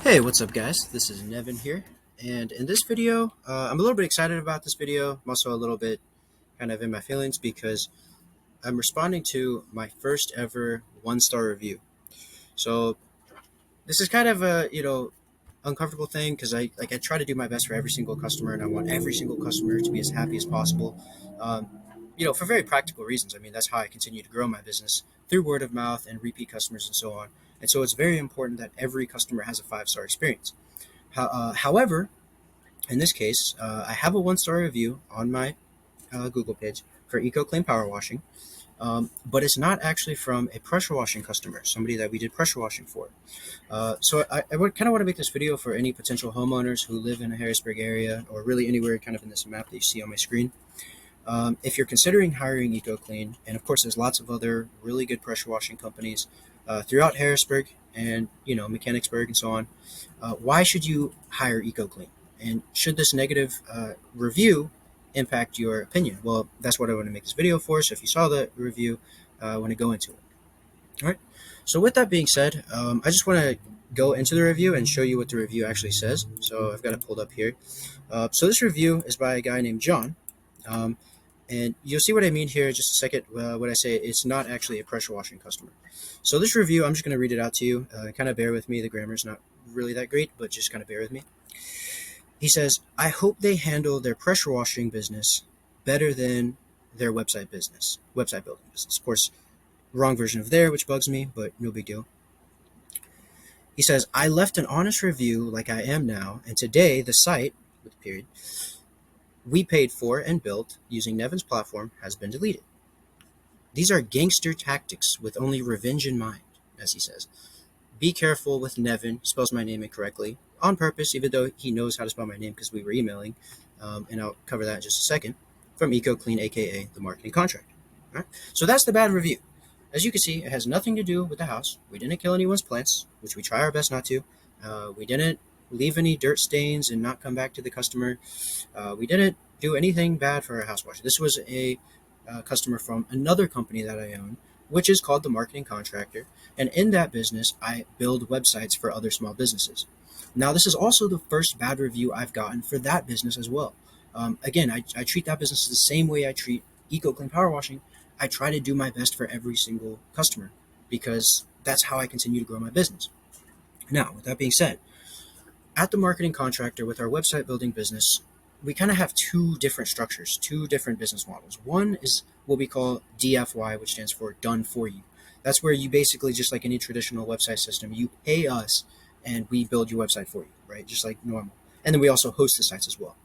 Hey, what's up, guys? This is Nevin here, and in this video, I'm a little bit excited about this video. I'm also a little bit kind of in my feelings because I'm responding to my first ever one-star review. So this is kind of a uncomfortable thing because I try to do my best for every single customer, and I want every single customer to be as happy as possible. Um, for very practical reasons. I mean, that's how I continue to grow my business through word of mouth and repeat customers and so on. And so it's very important that every customer has a five-star experience. However, in this case, I have a one-star review on my Google page for EcoClean Power Washing, but it's not actually from a pressure washing customer, somebody that we did pressure washing for. So I would kind of want to make this video for any potential homeowners who live in the Harrisburg area or really anywhere kind of in this map that you see on my screen. If you're considering hiring EcoClean, and of course there's lots of other really good pressure washing companies throughout Harrisburg and Mechanicsburg and so on, why should you hire EcoClean? And should this negative review impact your opinion? Well, that's what I want to make this video for. So if you saw the review, I want to go into it. All right. So with that being said, I just want to go into the review and show you what the review actually says. So I've got it pulled up here. So this review is by a guy named John. And you'll see what I mean here in just a second when I say it's not actually a pressure washing customer. So this review, I'm just going to read it out to you. Kind of bear with me. The grammar's not really that great, but just kind of bear with me. He says, I hope they handle their pressure washing business better than their website building business. Of course, wrong version of there, which bugs me, but no big deal. He says, I left an honest review like I am now, and today the site, with a period, we paid for and built using Nevin's platform has been deleted. These are gangster tactics with only revenge in mind, as he says. Be careful with Nevin, he spells my name incorrectly, on purpose, even though he knows how to spell my name because we were emailing, and I'll cover that in just a second, from EcoClean, aka the marketing contractor. All right? So that's the bad review. As you can see, it has nothing to do with the house. We didn't kill anyone's plants, which we try our best not to. We didn't leave any dirt stains and not come back to the customer. We didn't do anything bad for our house wash. This was a customer from another company that I own, which is called the marketing contractor. And in that business, I build websites for other small businesses. Now, this is also the first bad review I've gotten for that business as well. Again, I treat that business the same way I treat EcoClean Power Washing. I try to do my best for every single customer because that's how I continue to grow my business. Now, with that being said, at the marketing contractor with our website building business, we kind of have two different structures, two different business models. One is what we call DFY, which stands for done for you. That's where you basically, just like any traditional website system, you pay us and we build your website for you, right? Just like normal. And then we also host the sites as well.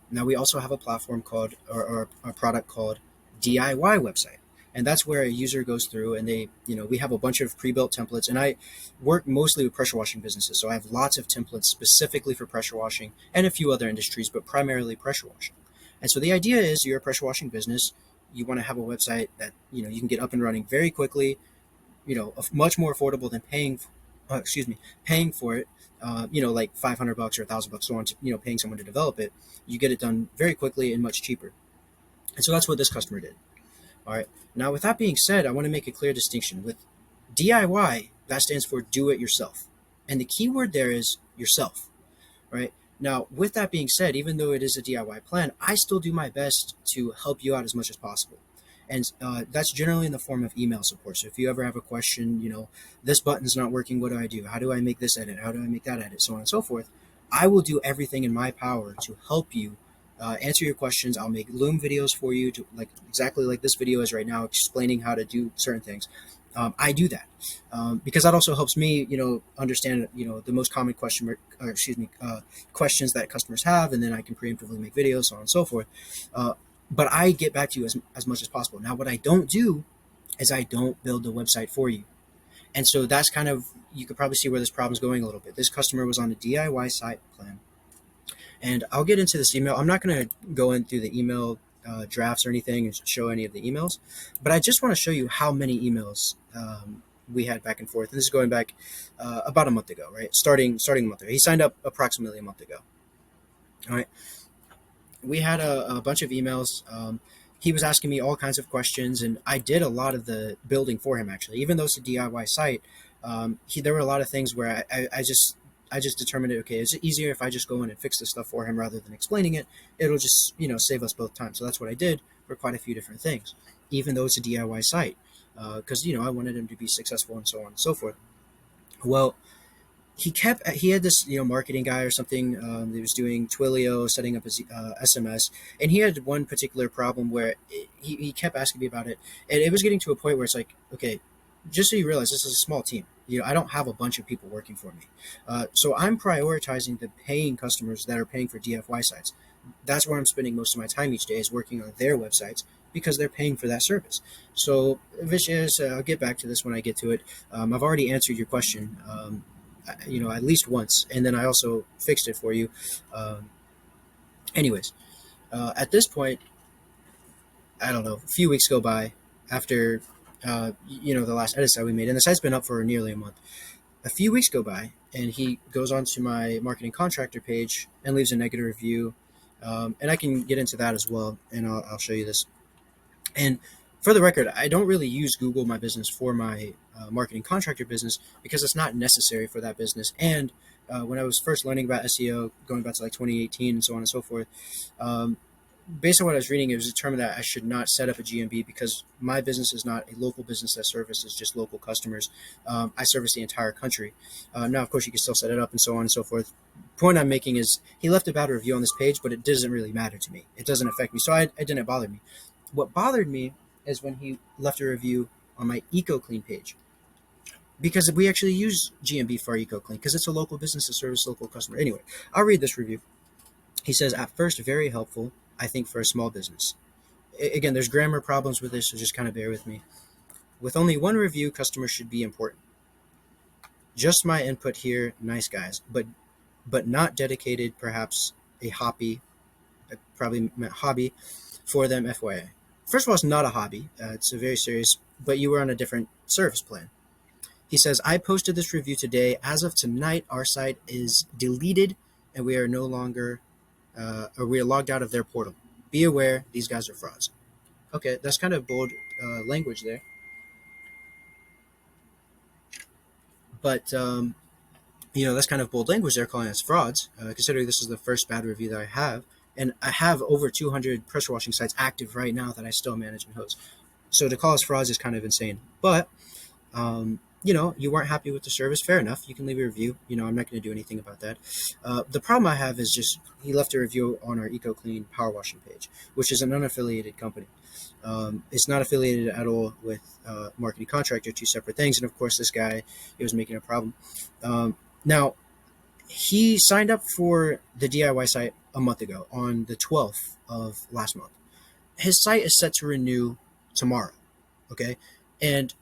Now we also have a platform called, or a product called DIY website. And that's where a user goes through and we have a bunch of pre-built templates, and I work mostly with pressure washing businesses. So I have lots of templates specifically for pressure washing and a few other industries, but primarily pressure washing. And so the idea is you're a pressure washing business. You want to have a website that, you can get up and running very quickly, much more affordable than paying for it, like $500 or $1,000, so on, paying someone to develop it. You get it done very quickly and much cheaper. And so that's what this customer did. All right. Now, with that being said, I want to make a clear distinction. With DIY, that stands for do it yourself. And the key word there is yourself, right? Now, with that being said, even though it is a DIY plan, I still do my best to help you out as much as possible. And that's generally in the form of email support. So if you ever have a question, this button's not working, what do I do? How do I make this edit? How do I make that edit? So on and so forth. I will do everything in my power to help you answer your questions. I'll make Loom videos for you, to exactly like this video is right now, explaining how to do certain things. I do that because that also helps me, understand, the most common questions that customers have, and then I can preemptively make videos, so on and so forth. But I get back to you as much as possible. Now, what I don't do is I don't build the website for you. And so that's kind of, you could probably see where this problem is going a little bit. This customer was on a DIY site plan. And I'll get into this email. I'm not going to go into the email drafts or anything and show any of the emails, but I just want to show you how many emails we had back and forth. And this is going back about a month ago, right? Starting a month ago. He signed up approximately a month ago. All right. We had a bunch of emails. He was asking me all kinds of questions, and I did a lot of the building for him, actually. Even though it's a DIY site, there were a lot of things where I just I just determined, okay, is it easier if I just go in and fix this stuff for him rather than explaining it? It'll just, save us both time. So that's what I did for quite a few different things, even though it's a DIY site, because, I wanted him to be successful and so on and so forth. Well, he had this marketing guy or something, he was doing Twilio, setting up his SMS, and he had one particular problem where he kept asking me about it, and it was getting to a point where it's like, okay, just so you realize, this is a small team. I don't have a bunch of people working for me, so I'm prioritizing the paying customers that are paying for DFY sites. That's where I'm spending most of my time each day, is working on their websites, because they're paying for that service. So, Vicious, I'll get back to this when I get to it. I've already answered your question, at least once, and then I also fixed it for you. Um, anyways, at this point, I don't know, a few weeks go by after, the last edits that we made, and the site's been up for nearly a month. A few weeks go by, and he goes onto my marketing contractor page and leaves a negative review. And I can get into that as well, and I'll show you this. And for the record, I don't really use Google My Business for my marketing contractor business, because it's not necessary for that business. And when I was first learning about SEO, going back to like 2018 and so on and so forth, based on what I was reading, it was determined that I should not set up a GMB, because my business is not a local business that services just local customers. I service the entire country. Now, of course, you can still set it up and so on and so forth. Point I'm making is, he left a bad review on this page, but it doesn't really matter to me. It doesn't affect me, so it didn't bother me. What bothered me is when he left a review on my EcoClean page, because we actually use GMB for our EcoClean, because it's a local business to service local customer. Anyway, I'll read this review. He says, at first, very helpful, I think, for a small business. Again, there's grammar problems with this, so just kind of bear with me. With only one review, customers should be important. Just my input here, nice guys, but not dedicated, perhaps a hobby, probably meant hobby, for them, FYI. First of all, it's not a hobby. It's a very serious, but you were on a different service plan. He says, I posted this review today. As of tonight, our site is deleted, and we are no longer, or we are logged out of their portal. Be aware, these guys are frauds. Okay, that's kind of bold language there. But, that's kind of bold language there, calling us frauds, considering this is the first bad review that I have. And I have over 200 pressure washing sites active right now that I still manage and host. So to call us frauds is kind of insane. But, you weren't happy with the service. Fair enough. You can leave a review. I'm not going to do anything about that. The problem I have is just, he left a review on our EcoClean power washing page, which is an unaffiliated company. It's not affiliated at all with marketing contractor, two separate things. And of course, this guy, he was making a problem. Now, he signed up for the DIY site a month ago, on the 12th of last month. His site is set to renew tomorrow. Okay. And,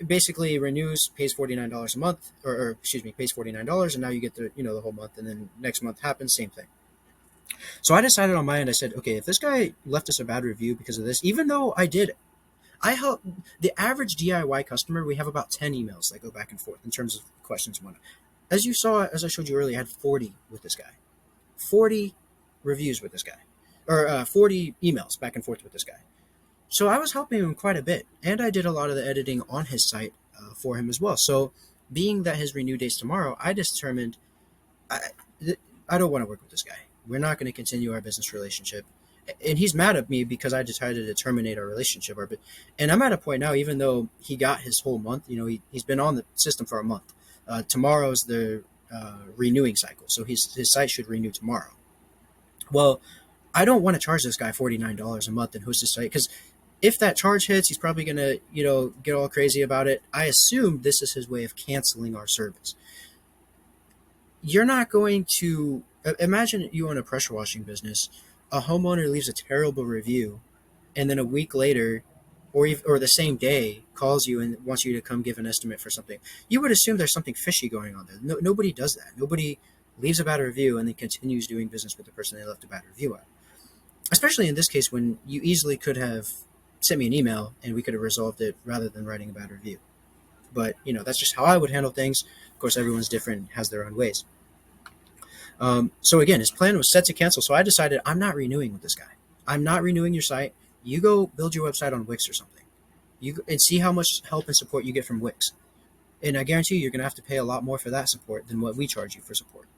basically renews, pays $49 a month, or pays $49. And now you get the whole month. And then next month happens, same thing. So I decided on my end, I said, okay, if this guy left us a bad review because of this, even though I help the average DIY customer, we have about 10 emails that go back and forth in terms of questions and whatnot. As you saw, as I showed you earlier, I had 40 with this guy. 40 reviews with this guy, or 40 emails back and forth with this guy. So I was helping him quite a bit, and I did a lot of the editing on his site for him as well. So being that his renew date's tomorrow, I determined I don't want to work with this guy. We're not going to continue our business relationship. And he's mad at me because I decided to terminate our relationship. And I'm at a point now, even though he got his whole month, he's been on the system for a month. Tomorrow's the renewing cycle, so his site should renew tomorrow. Well, I don't want to charge this guy $49 a month and host his site, because if that charge hits, he's probably going to, get all crazy about it. I assume this is his way of canceling our service. You're not going to imagine you own a pressure washing business. A homeowner leaves a terrible review, and then a week later, or the same day, calls you and wants you to come give an estimate for something. You would assume there's something fishy going on there. Nobody does that. Nobody leaves a bad review and then continues doing business with the person they left a bad review at. Especially in this case, when you easily could have sent me an email and we could have resolved it rather than writing a bad review. But, that's just how I would handle things. Of course, everyone's different, has their own ways. So again, his plan was set to cancel. So I decided, I'm not renewing with this guy. I'm not renewing your site. You go build your website on Wix or something. And see how much help and support you get from Wix. And I guarantee you're going to have to pay a lot more for that support than what we charge you for support.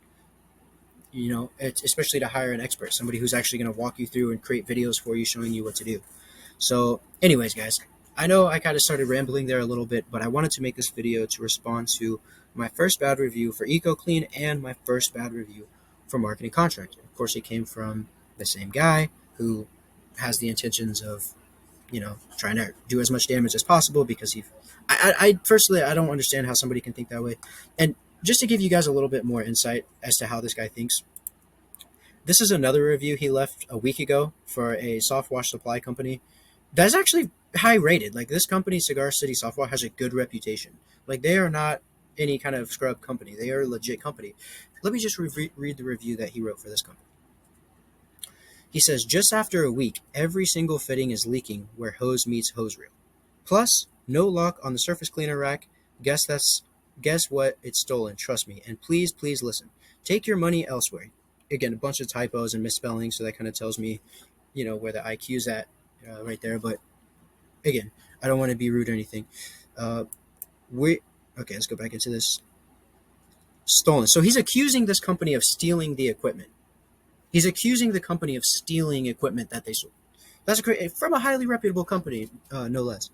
It's especially to hire an expert, somebody who's actually going to walk you through and create videos for you showing you what to do. So anyways, guys, I know I kind of started rambling there a little bit, but I wanted to make this video to respond to my first bad review for EcoClean and my first bad review for Marketing Contractor. Of course, it came from the same guy who has the intentions of, trying to do as much damage as possible because I personally, I don't understand how somebody can think that way. And just to give you guys a little bit more insight as to how this guy thinks, this is another review he left a week ago for a soft wash supply company that's actually high rated. Like, this company, Cigar City Soft Wash, has a good reputation. Like, they are not any kind of scrub company. They are a legit company. Let me just read the review that he wrote for this company. He says, just after a week, every single fitting is leaking where hose meets hose reel. Plus, no lock on the surface cleaner rack. Guess what? It's stolen. Trust me. And please listen. Take your money elsewhere. Again, a bunch of typos and misspellings, so that kind of tells me, where the IQ's at right there. But again, I don't want to be rude or anything. Okay, let's go back into this. Stolen. So he's accusing this company of stealing the equipment. He's accusing the company of stealing equipment that they sold. That's from a highly reputable company, no less.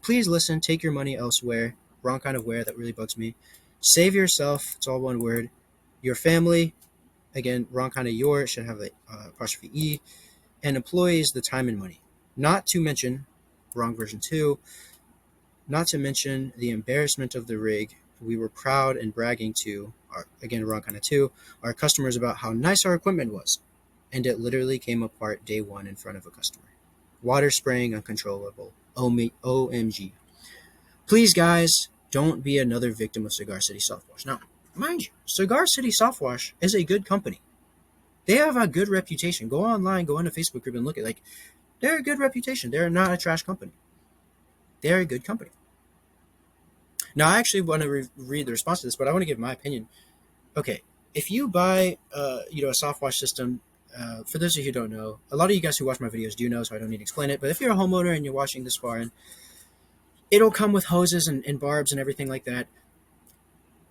Please listen. Take your money elsewhere. Wrong kind of wear. That really bugs me. Save yourself. It's all one word. Your family. Again, wrong kind of your. It should have the apostrophe E. And employees, the time and money. Not to mention, wrong version 2. Not to mention the embarrassment of the rig. We were proud and bragging to, again, wrong kind of 2, our customers about how nice our equipment was. And it literally came apart day one in front of a customer. Water spraying uncontrollable. OMG. Please, guys, don't be another victim of Cigar City Soft Wash. Now, mind you, Cigar City Soft Wash is a good company. They have a good reputation. Go online, go on a Facebook group and look at, they're a good reputation. They're not a trash company. They're a good company. Now, I actually want to read the response to this, but I want to give my opinion. Okay, if you buy, a soft wash system, for those of you who don't know, a lot of you guys who watch my videos do know, so I don't need to explain it. But if you're a homeowner and you're watching this far, and it'll come with hoses and barbs and everything like that.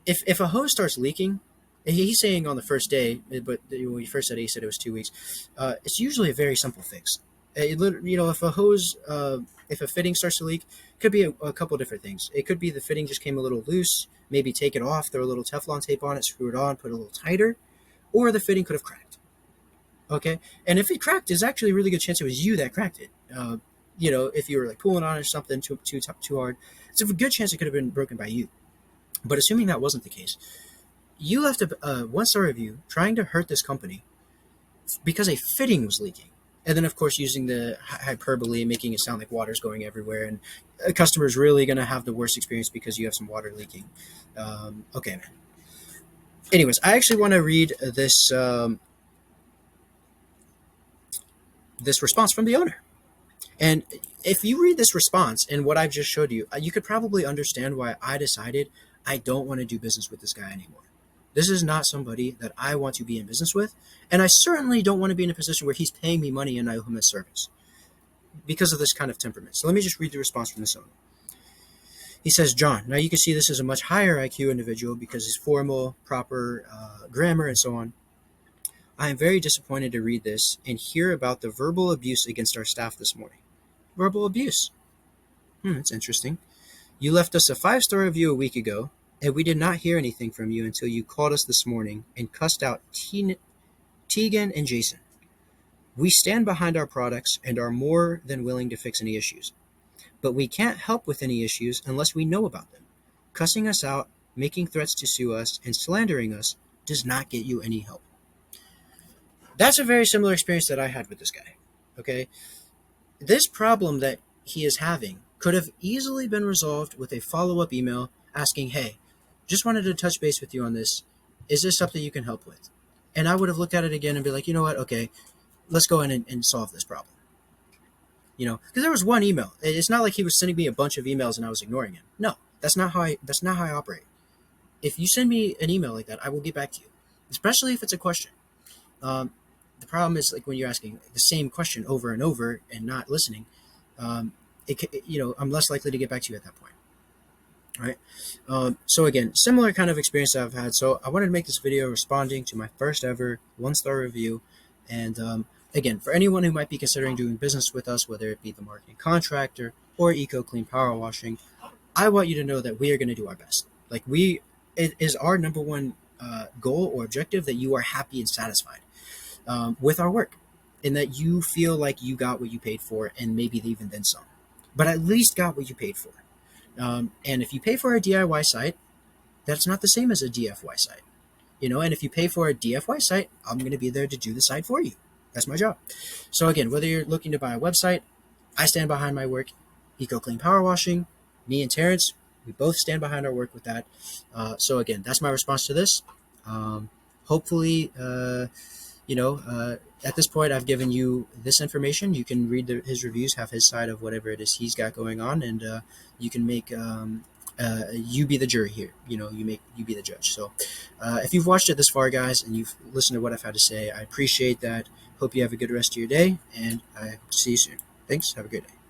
If a hose starts leaking, he's saying on the first day, but when he first said it, he said it was 2 weeks. It's usually a very simple fix. If a hose, if a fitting starts to leak, it could be a couple different things. It could be the fitting just came a little loose. Maybe take it off, throw a little Teflon tape on it, screw it on, put it a little tighter, or the fitting could have cracked. Okay, and if it cracked, there's actually a really good chance it was you that cracked it. If you were pulling on it or something too hard, it's a good chance it could have been broken by you. But assuming that wasn't the case, you left a 1-star review trying to hurt this company because a fitting was leaking. And then, of course, using the hyperbole, making it sound like water's going everywhere, and a customer's really going to have the worst experience because you have some water leaking. Okay, man. Anyways, I actually want to read this this response from the owner. And if you read this response and what I've just showed you, you could probably understand why I decided I don't want to do business with this guy anymore. This is not somebody that I want to be in business with, and I certainly don't want to be in a position where he's paying me money and I owe him a service because of this kind of temperament. So let me just read the response from this owner. He says, John, now you can see this is a much higher IQ individual because he's formal, proper grammar, and so on. I am very disappointed to read this and hear about the verbal abuse against our staff this morning. Verbal abuse. It's interesting. You left us a 5-star review a week ago, and we did not hear anything from you until you called us this morning and cussed out Tegan and Jason. We stand behind our products and are more than willing to fix any issues. But we can't help with any issues unless we know about them. Cussing us out, making threats to sue us, and slandering us does not get you any help. That's a very similar experience that I had with this guy. Okay? This problem that he is having could have easily been resolved with a follow-up email asking, hey, just wanted to touch base with you on this. Is this something you can help with? And I would have looked at it again and be like, you know what? Okay, let's go in and solve this problem. Because there was one email. It's not like he was sending me a bunch of emails and I was ignoring him. No, that's not how I operate. If you send me an email like that, I will get back to you, especially if it's a question. The problem is when you're asking the same question over and over and not listening, I'm less likely to get back to you at that point. right? So again, similar kind of experience that I've had. So I wanted to make this video responding to my first ever 1-star review. And again, for anyone who might be considering doing business with us, whether it be the marketing contractor or Eco Clean Power Washing, I want you to know that we are going to do our best. It is our number one goal or objective that you are happy and satisfied with our work, and that you feel like you got what you paid for, and maybe even then some, but at least got what you paid for. And if you pay for a DIY site, that's not the same as a DFY site, and if you pay for a DFY site, I'm going to be there to do the site for you. That's my job. So again, whether you're looking to buy a website, I stand behind my work. Eco Clean Power Washing, me and Terrence, we both stand behind our work with that. So again, that's my response to this. Hopefully, at this point, I've given you this information. You can read his reviews, have his side of whatever it is he's got going on, and you can make you be the jury here. You be the judge. So, if you've watched it this far, guys, and you've listened to what I've had to say, I appreciate that. Hope you have a good rest of your day, and I hope to see you soon. Thanks. Have a great day.